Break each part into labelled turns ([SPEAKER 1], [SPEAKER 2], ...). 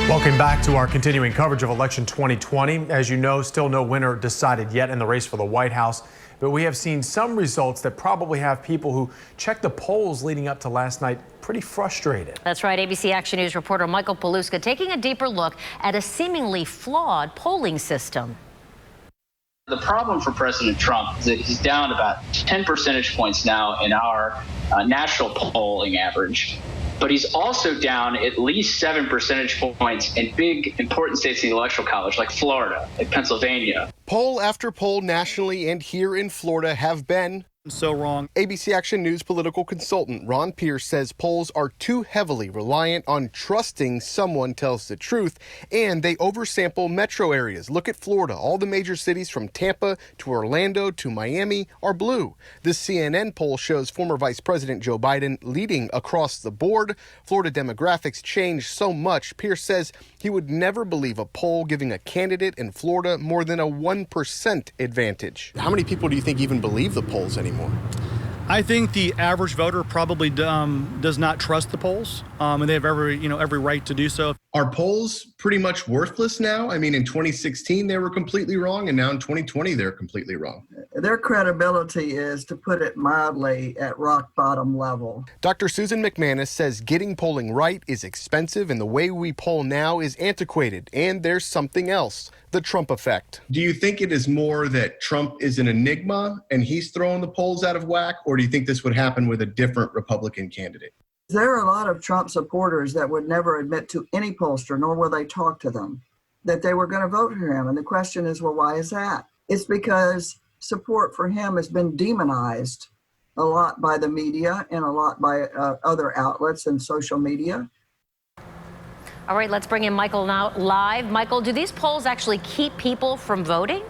[SPEAKER 1] Welcome back to our continuing coverage of election 2020. As you know, still no winner decided yet in the race for the White House, but we have seen some results that probably have people who checked the polls leading up to last night pretty frustrated.
[SPEAKER 2] That's right. ABC Action News reporter Michael Paluska taking a deeper look at a seemingly flawed polling system.
[SPEAKER 3] The problem for President Trump is that he's down about 10 percentage points now in our national polling average. But he's also down at least 7 percentage points in big, important states in the Electoral College, like Florida, like Pennsylvania.
[SPEAKER 4] Poll after poll nationally and here in Florida have been so wrong. ABC Action News political consultant Ron Pierce says polls are too heavily reliant on trusting someone tells the truth, and they oversample metro areas. Look at Florida. All the major cities from Tampa to Orlando to Miami are blue. This CNN poll shows former Vice President Joe Biden leading across the board. Florida demographics change so much. Pierce says he would never believe a poll giving a candidate in Florida more than a 1% advantage. How many people do you think even believe the polls anymore?
[SPEAKER 5] I think the average voter probably does not trust the polls, and they have every right to do so.
[SPEAKER 4] Are polls pretty much worthless now? I mean, in 2016, they were completely wrong, and now in 2020, they're completely wrong.
[SPEAKER 6] Their credibility is, to put it mildly, at rock bottom level.
[SPEAKER 4] Dr. Susan McManus says getting polling right is expensive, and the way we poll now is antiquated. And there's something else, the Trump effect. Do you think it is more that Trump is an enigma and he's throwing the polls out of whack, or do you think this would happen with a different Republican candidate?
[SPEAKER 6] There are a lot of Trump supporters that would never admit to any pollster, nor will they talk to them, that they were going to vote for him. And the question is, well, why is that? It's because support for him has been demonized a lot by the media and a lot by other outlets and social media.
[SPEAKER 2] All right, let's bring in Michael now live. Michael, do these polls actually keep people from voting?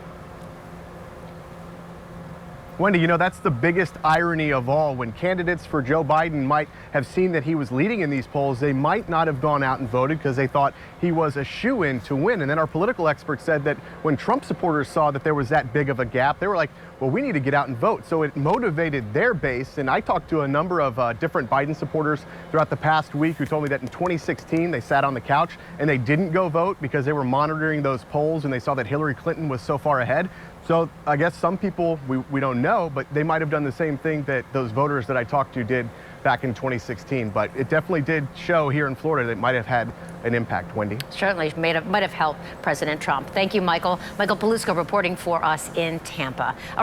[SPEAKER 4] Wendy, you know, that's the biggest irony of all. When candidates for Joe Biden might have seen that he was leading in these polls, they might not have gone out and voted because they thought he was a shoo-in to win. And then our political experts said that when Trump supporters saw that there was that big of a gap, they were like, well, we need to get out and vote. So it motivated their base. And I talked to a number of different Biden supporters throughout the past week who told me that in 2016, they sat on the couch and they didn't go vote because they were monitoring those polls and they saw that Hillary Clinton was so far ahead. So I guess some people, we don't know, but they might have done the same thing that those voters that I talked to did back in 2016. But it definitely did show here in Florida that it might have had an impact, Wendy.
[SPEAKER 2] Certainly might have helped President Trump. Thank you, Michael. Michael Paluska reporting for us in Tampa.